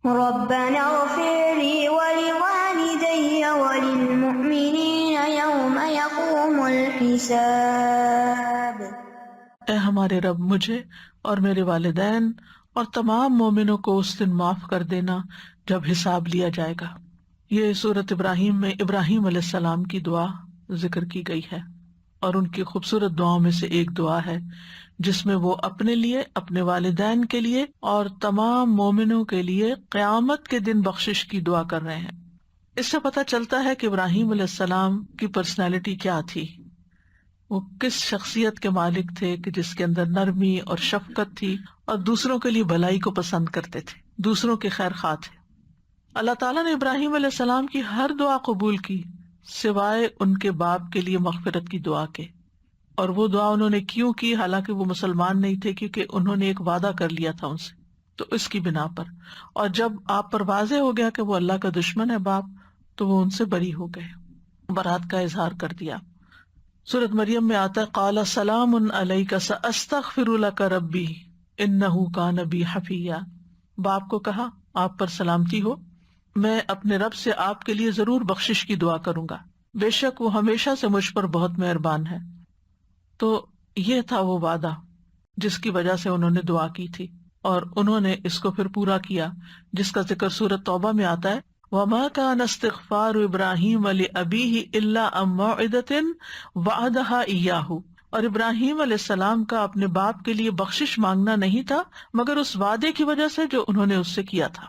ربنا اغفر لي ولوالدي وللمؤمنين يوم يقوم الحساب۔ اے ہمارے رب، مجھے اور میرے والدین اور تمام مومنوں کو اس دن معاف کر دینا جب حساب لیا جائے گا۔ یہ سورۃ ابراہیم میں ابراہیم علیہ السلام کی دعا ذکر کی گئی ہے، اور ان کی خوبصورت دعاؤں میں سے ایک دعا ہے جس میں وہ اپنے لیے، اپنے والدین کے لیے اور تمام مومنوں کے لیے قیامت کے دن بخشش کی دعا کر رہے ہیں۔ اس سے پتہ چلتا ہے کہ ابراہیم علیہ السلام کی پرسنالٹی کیا تھی، وہ کس شخصیت کے مالک تھے کہ جس کے اندر نرمی اور شفقت تھی اور دوسروں کے لیے بھلائی کو پسند کرتے تھے، دوسروں کے خیر خواہ تھے۔ اللہ تعالیٰ نے ابراہیم علیہ السلام کی ہر دعا قبول کی سوائے ان کے باپ کے لیے مغفرت کی دعا کے، اور وہ دعا انہوں نے کیوں کی؟ حالانکہ وہ مسلمان نہیں تھے، کیونکہ انہوں نے ایک وعدہ کر لیا تھا ان سے، تو اس کی بنا پر، اور جب آپ پر واضح ہو گیا کہ وہ اللہ کا دشمن ہے باپ، تو وہ ان سے بری ہو گئے، برات کا اظہار کر دیا۔ سورۃ مریم میں آتا ہے قال سلام علیک ساستغفر لک ربی انہ کان بی حفیہ، باپ کو کہا آپ پر سلامتی ہو، میں اپنے رب سے آپ کے لیے ضرور بخشش کی دعا کروں گا، بے شک وہ ہمیشہ سے مجھ پر بہت مہربان ہے۔ تو یہ تھا وہ وعدہ جس کی وجہ سے انہوں نے دعا کی تھی، اور انہوں نے اس کو پھر پورا کیا، جس کا ذکر سورۃ توبہ میں آتا ہے وَمَا كَانَ اسْتِغْفَارُ إِبْرَاهِيمَ لِأَبِيهِ إِلَّا عَن مَّوْعِدَةٍ وَعَدَهَا إِيَّاهُ، اور ابراہیم علیہ السلام کا اپنے باپ کے لیے بخشش مانگنا نہیں تھا مگر اس وعدے کی وجہ سے جو انہوں نے اس سے کیا تھا۔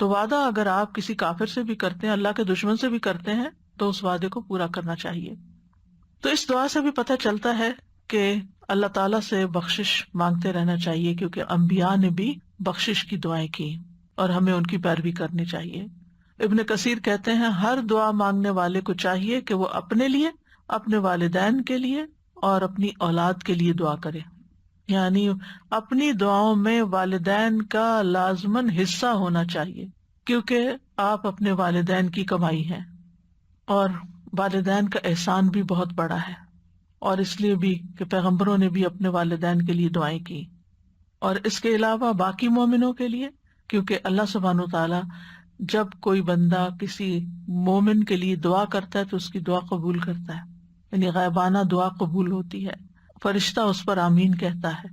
تو وعدہ اگر آپ کسی کافر سے بھی کرتے ہیں، اللہ کے دشمن سے بھی کرتے ہیں، تو اس وعدے کو پورا کرنا چاہیے۔ تو اس دعا سے بھی پتہ چلتا ہے کہ اللہ تعالیٰ سے بخشش مانگتے رہنا چاہیے، کیونکہ انبیاء نے بھی بخشش کی دعائیں کی اور ہمیں ان کی پیروی کرنی چاہیے۔ ابن کثیر کہتے ہیں ہر دعا مانگنے والے کو چاہیے کہ وہ اپنے لیے، اپنے والدین کے لیے اور اپنی اولاد کے لیے دعا کرے، یعنی اپنی دعاؤں میں والدین کا لازماً حصہ ہونا چاہیے، کیونکہ آپ اپنے والدین کی کمائی ہیں، اور والدین کا احسان بھی بہت بڑا ہے، اور اس لیے بھی کہ پیغمبروں نے بھی اپنے والدین کے لیے دعائیں کی، اور اس کے علاوہ باقی مومنوں کے لیے، کیونکہ اللہ سبحانہ وتعالیٰ جب کوئی بندہ کسی مومن کے لیے دعا کرتا ہے تو اس کی دعا قبول کرتا ہے، یعنی غیبانہ دعا قبول ہوتی ہے، فرشتہ اس پر آمین کہتا ہے،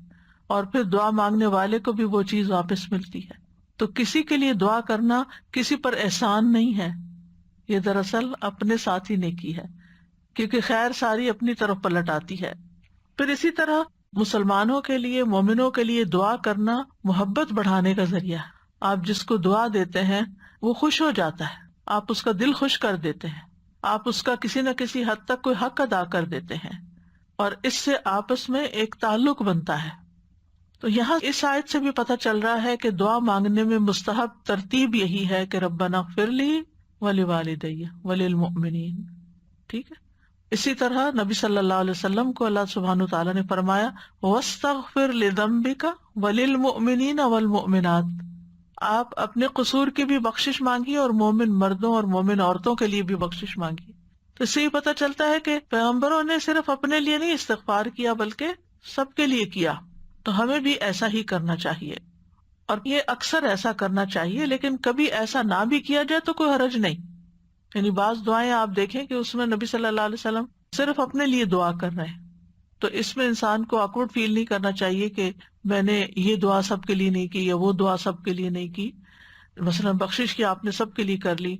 اور پھر دعا مانگنے والے کو بھی وہ چیز واپس ملتی ہے۔ تو کسی کے لیے دعا کرنا کسی پر احسان نہیں ہے، یہ دراصل اپنے ساتھ ہی نیکی ہے، کیونکہ خیر ساری اپنی طرف پلٹ آتی ہے۔ پھر اسی طرح مسلمانوں کے لیے، مومنوں کے لیے دعا کرنا محبت بڑھانے کا ذریعہ ہے۔ آپ جس کو دعا دیتے ہیں وہ خوش ہو جاتا ہے، آپ اس کا دل خوش کر دیتے ہیں، آپ اس کا کسی نہ کسی حد تک کوئی حق ادا کر دیتے ہیں، اور اس سے آپس میں ایک تعلق بنتا ہے۔ تو یہاں اس آیت سے بھی پتہ چل رہا ہے کہ دعا مانگنے میں مستحب ترتیب یہی ہے کہ ربنا اغفر لی ولوالدی وللمؤمنین، ٹھیک ہے۔ اسی طرح نبی صلی اللہ علیہ وسلم کو اللہ سبحانہ وتعالیٰ نے فرمایا واستغفر لذنبک وللمؤمنین والمؤمنات، آپ اپنے قصور کی بھی بخشش مانگی اور مومن مردوں اور مومن عورتوں کے لیے بھی بخشش مانگی۔ تو اس سے یہ پتہ چلتا ہے کہ پیغمبروں نے صرف اپنے لیے نہیں استغفار کیا بلکہ سب کے لیے کیا، تو ہمیں بھی ایسا ہی کرنا چاہیے، اور یہ اکثر ایسا کرنا چاہیے، لیکن کبھی ایسا نہ بھی کیا جائے تو کوئی حرج نہیں۔ یعنی بعض دعائیں آپ دیکھیں کہ اس میں نبی صلی اللہ علیہ وسلم صرف اپنے لیے دعا کر رہے ہیں، تو اس میں انسان کو آکورڈ فیل نہیں کرنا چاہیے کہ میں نے یہ دعا سب کے لیے نہیں کی یا وہ دعا سب کے لیے نہیں کی۔ مثلا بخشش کی آپ نے سب کے لیے کر لی،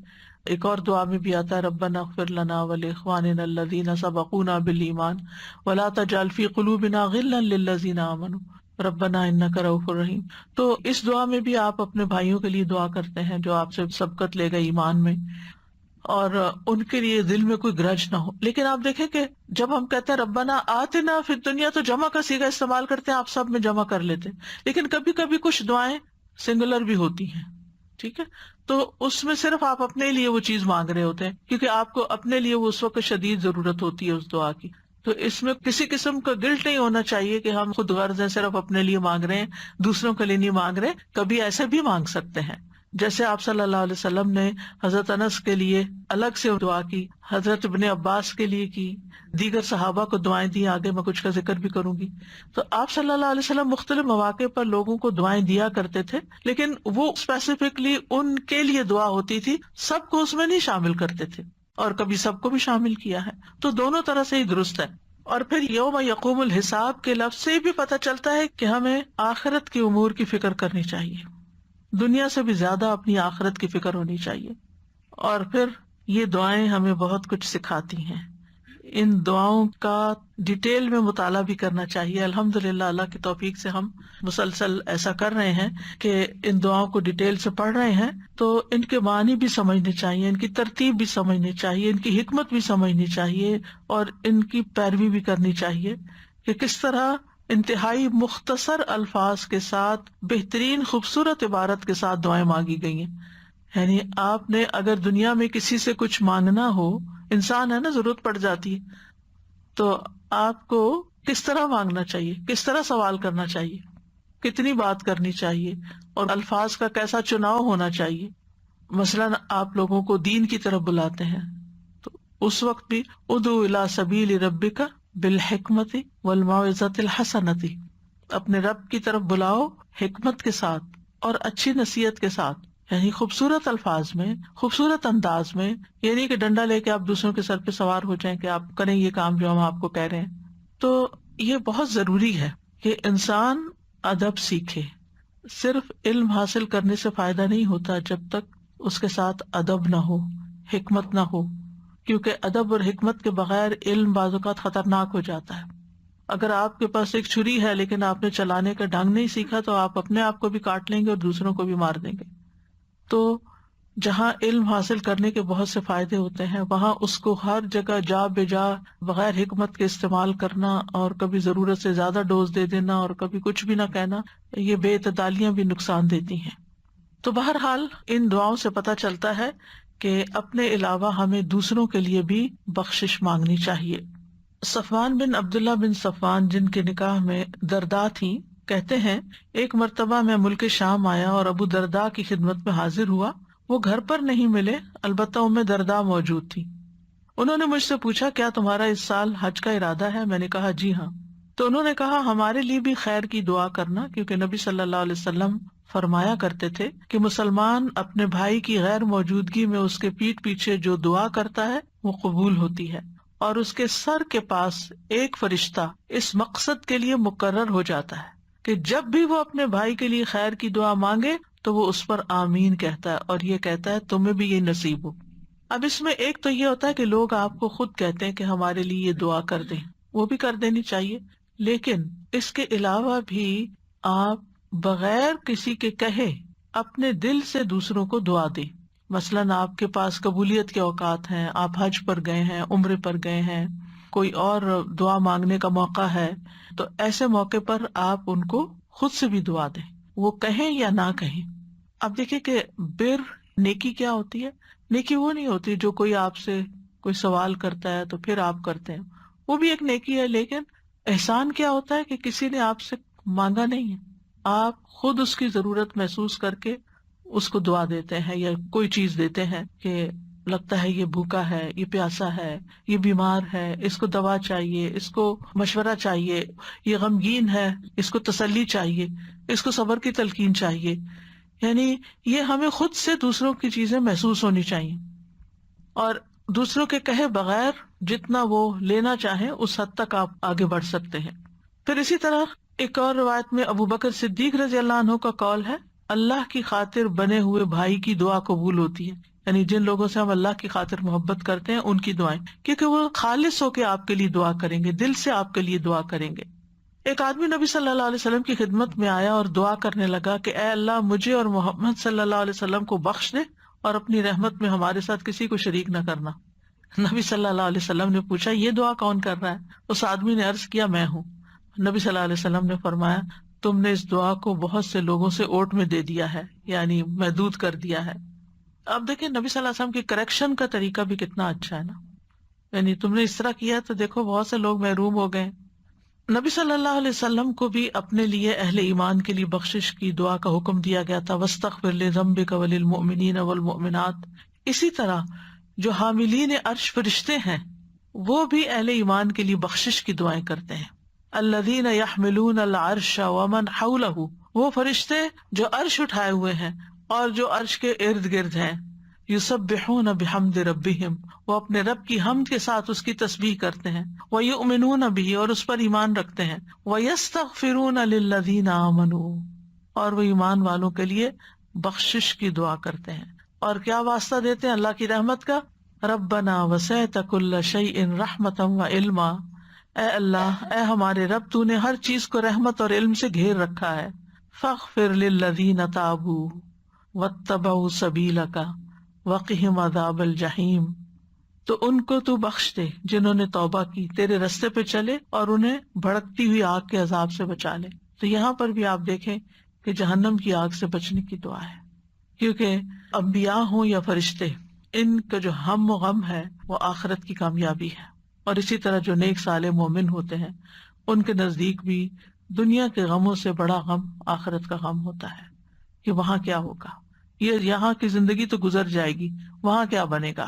ایک اور دعا میں بھی آتا ہے ربنا اغفر لنا ولاخواننا الذین سبقونا بالایمان ولا تجعل فی قلوبنا غلا للذین آمنوا ربنا انک رؤوف رحیم۔ تو اس دعا میں بھی آپ اپنے بھائیوں کے لیے دعا کرتے ہیں جو آپ سے سبقت لے گئے ایمان میں، اور ان کے لیے دل میں کوئی گرج نہ ہو۔ لیکن آپ دیکھیں کہ جب ہم کہتے ہیں ربنا آتنا فی الدنیا تو جمع کا صیغہ استعمال کرتے ہیں، آپ سب میں جمع کر لیتے ہیں، لیکن کبھی کبھی کچھ دعائیں سنگولر بھی ہوتی ہیں، ٹھیک ہے، تو اس میں صرف آپ اپنے لیے وہ چیز مانگ رہے ہوتے ہیں، کیونکہ آپ کو اپنے لیے وہ اس وقت شدید ضرورت ہوتی ہے اس دعا کی۔ تو اس میں کسی قسم کا گلٹ نہیں ہونا چاہیے کہ ہم خود غرض ہیں، صرف اپنے لیے مانگ رہے ہیں، دوسروں کے لیے نہیں مانگ رہے، کبھی ایسے بھی مانگ سکتے ہیں، جیسے آپ صلی اللہ علیہ وسلم نے حضرت انس کے لیے الگ سے دعا کی، حضرت ابن عباس کے لیے کی، دیگر صحابہ کو دعائیں دی، آگے میں کچھ کا ذکر بھی کروں گی. تو آپ صلی اللہ علیہ وسلم مختلف مواقع پر لوگوں کو دعائیں دیا کرتے تھے، لیکن وہ اسپیسیفکلی ان کے لیے دعا ہوتی تھی، سب کو اس میں نہیں شامل کرتے تھے، اور کبھی سب کو بھی شامل کیا ہے. تو دونوں طرح سے ہی درست ہے. اور پھر یوم یقوم الحساب کے لفظ سے بھی پتہ چلتا ہے کہ ہمیں آخرت کی امور کی فکر کرنی چاہیے، دنیا سے بھی زیادہ اپنی آخرت کی فکر ہونی چاہیے. اور پھر یہ دعائیں ہمیں بہت کچھ سکھاتی ہیں. ان دعاؤں کا ڈیٹیل میں مطالعہ بھی کرنا چاہیے. الحمدللہ اللہ کی توفیق سے ہم مسلسل ایسا کر رہے ہیں کہ ان دعاؤں کو ڈیٹیل سے پڑھ رہے ہیں، تو ان کے معنی بھی سمجھنے چاہیے، ان کی ترتیب بھی سمجھنی چاہیے، ان کی حکمت بھی سمجھنی چاہیے، اور ان کی پیروی بھی کرنی چاہیے کہ کس طرح انتہائی مختصر الفاظ کے ساتھ بہترین خوبصورت عبارت کے ساتھ دعائیں مانگی گئی ہیں. یعنی آپ نے اگر دنیا میں کسی سے کچھ مانگنا ہو، انسان ہے نا، ضرورت پڑ جاتی ہے، تو آپ کو کس طرح مانگنا چاہیے، کس طرح سوال کرنا چاہیے، کتنی بات کرنی چاہیے، اور الفاظ کا کیسا چناؤ ہونا چاہیے. مثلاً آپ لوگوں کو دین کی طرف بلاتے ہیں تو اس وقت بھی ادعو الی سبیل ربک بالحکمت والموعظۃ الحسنۃ، اپنے رب کی طرف بلاؤ حکمت کے ساتھ اور اچھی نصیحت کے ساتھ، یعنی خوبصورت الفاظ میں، خوبصورت انداز میں. یہ نہیں کہ ڈنڈا لے کے آپ دوسروں کے سر پہ سوار ہو جائیں کہ آپ کریں یہ کام جو ہم آپ کو کہہ رہے ہیں. تو یہ بہت ضروری ہے کہ انسان ادب سیکھے. صرف علم حاصل کرنے سے فائدہ نہیں ہوتا جب تک اس کے ساتھ ادب نہ ہو، حکمت نہ ہو، کیونکہ ادب اور حکمت کے بغیر علم بعض اوقات خطرناک ہو جاتا ہے. اگر آپ کے پاس ایک چھری ہے لیکن آپ نے چلانے کا ڈھنگ نہیں سیکھا تو آپ اپنے آپ کو بھی کاٹ لیں گے اور دوسروں کو بھی مار دیں گے. تو جہاں علم حاصل کرنے کے بہت سے فائدے ہوتے ہیں، وہاں اس کو ہر جگہ جا بے جا بغیر حکمت کے استعمال کرنا، اور کبھی ضرورت سے زیادہ ڈوز دے دینا اور کبھی کچھ بھی نہ کہنا، یہ بے اعتدالیاں بھی نقصان دیتی ہیں. تو بہرحال ان دعاؤں سے پتہ چلتا ہے کہ اپنے علاوہ ہمیں دوسروں کے لیے بھی بخشش مانگنی چاہیے. صفوان بن عبداللہ بن صفوان، جن کے نکاح میں درداء تھی، کہتے ہیں ایک مرتبہ میں ملک شام آیا اور ابو درداء کی خدمت میں حاضر ہوا. وہ گھر پر نہیں ملے، البتہ ام درداء موجود تھی. انہوں نے مجھ سے پوچھا کیا تمہارا اس سال حج کا ارادہ ہے؟ میں نے کہا جی ہاں. تو انہوں نے کہا ہمارے لیے بھی خیر کی دعا کرنا، کیونکہ نبی صلی اللہ علیہ وسلم فرمایا کرتے تھے کہ مسلمان اپنے بھائی کی غیر موجودگی میں اس کے پیٹھ پیچھے جو دعا کرتا ہے وہ قبول ہوتی ہے، اور اس کے سر کے پاس ایک فرشتہ اس مقصد کے لیے مقرر ہو جاتا ہے کہ جب بھی وہ اپنے بھائی کے لیے خیر کی دعا مانگے تو وہ اس پر آمین کہتا ہے، اور یہ کہتا ہے تمہیں بھی یہ نصیب ہو. اب اس میں ایک تو یہ ہوتا ہے کہ لوگ آپ کو خود کہتے ہیں کہ ہمارے لیے یہ دعا کر دیں، وہ بھی کر دینی چاہیے، لیکن اس کے علاوہ بھی آپ بغیر کسی کے کہے اپنے دل سے دوسروں کو دعا دیں. مثلاً آپ کے پاس قبولیت کے اوقات ہیں، آپ حج پر گئے ہیں، عمرے پر گئے ہیں، کوئی اور دعا مانگنے کا موقع ہے، تو ایسے موقع پر آپ ان کو خود سے بھی دعا دیں، وہ کہیں یا نہ کہیں. اب دیکھیں کہ بر نیکی کیا ہوتی ہے. نیکی وہ نہیں ہوتی جو کوئی آپ سے کوئی سوال کرتا ہے تو پھر آپ کرتے ہیں، وہ بھی ایک نیکی ہے. لیکن احسان کیا ہوتا ہے کہ کسی نے آپ سے مانگا نہیں ہے، آپ خود اس کی ضرورت محسوس کر کے اس کو دعا دیتے ہیں یا کوئی چیز دیتے ہیں کہ لگتا ہے یہ بھوکا ہے، یہ پیاسا ہے، یہ بیمار ہے، اس کو دوا چاہیے، اس کو مشورہ چاہیے، یہ غمگین ہے، اس کو تسلی چاہیے، اس کو صبر کی تلقین چاہیے. یعنی یہ ہمیں خود سے دوسروں کی چیزیں محسوس ہونی چاہیے، اور دوسروں کے کہے بغیر جتنا وہ لینا چاہیں اس حد تک آپ آگے بڑھ سکتے ہیں. پھر اسی طرح ایک اور روایت میں ابو بکر صدیق رضی اللہ عنہ کا قول ہے، اللہ کی خاطر بنے ہوئے بھائی کی دعا قبول ہوتی ہے. یعنی جن لوگوں سے ہم اللہ کی خاطر محبت کرتے ہیں ان کی دعائیں، کیونکہ وہ خالص ہو کے آپ کے لیے دعا کریں گے، دل سے آپ کے لیے دعا کریں گے. ایک آدمی نبی صلی اللہ علیہ وسلم کی خدمت میں آیا اور دعا کرنے لگا کہ اے اللہ مجھے اور محمد صلی اللہ علیہ وسلم کو بخش دے اور اپنی رحمت میں ہمارے ساتھ کسی کو شریک نہ کرنا. نبی صلی اللہ علیہ وسلم نے پوچھا یہ دعا کون کر رہا ہے؟ اس آدمی نے عرض کیا میں ہوں. نبی صلی اللہ علیہ وسلم نے فرمایا تم نے اس دعا کو بہت سے لوگوں سے اوٹ میں دے دیا ہے، یعنی محدود کر دیا ہے. اب دیکھیں نبی صلی اللہ علیہ وسلم کی کریکشن کا طریقہ بھی کتنا اچھا ہے نا. یعنی تم نے اس طرح کیا تو دیکھو بہت سے لوگ محروم ہو گئے. نبی صلی اللہ علیہ وسلم کو بھی اپنے لیے اہل ایمان کے لیے بخشش کی دعا کا حکم دیا گیا تھا، وَاسْتَغْفِرْ لِذَنبِكَ وَلِلْمُؤْمِنِينَ وَالْمُؤْمِنَاتِ۔ اسی طرح جو حاملین عرش فرشتے ہیں وہ بھی اہل ایمان کے لیے بخشش کی دعائیں کرتے ہیں۔ الذین یحملون العرش ومن حولہ، وہ فرشتے جو عرش اٹھائے ہوئے ہیں اور جو عرش کے ارد گرد ہیں، یسبحون بحمد ربہم، وہ اپنے رب کی حمد کے ساتھ اس کی تسبیح کرتے ہیں، ویؤمنون بہ، اور اس پر ایمان رکھتے ہیں، ویستغفرون للذین آمنوا، اور وہ ایمان والوں کے لیے بخشش کی دعا کرتے ہیں، اور کیا واسطہ دیتے ہیں اللہ کی رحمت کا، ربنا وسعت کل شیء رحمتا وعلما، اے اللہ، اے ہمارے رب، تو نے ہر چیز کو رحمت اور علم سے گھیر رکھا ہے، فاغفر للذین تابوا واتبعوا سبیلک وقہم عذاب الجحیم، تو ان کو تو بخش دے جنہوں نے توبہ کی، تیرے رستے پہ چلے اور انہیں بھڑکتی ہوئی آگ کے عذاب سے بچا لے۔ تو یہاں پر بھی آپ دیکھیں کہ جہنم کی آگ سے بچنے کی دعا ہے، کیونکہ انبیاء ہوں یا فرشتے، ان کا جو ہم و غم ہے وہ آخرت کی کامیابی ہے، اور اسی طرح جو نیک صالح مومن ہوتے ہیں ان کے نزدیک بھی دنیا کے غموں سے بڑا غم آخرت کا غم ہوتا ہے کہ وہاں کیا ہوگا، یہ یہاں کی زندگی تو گزر جائے گی، وہاں کیا بنے گا۔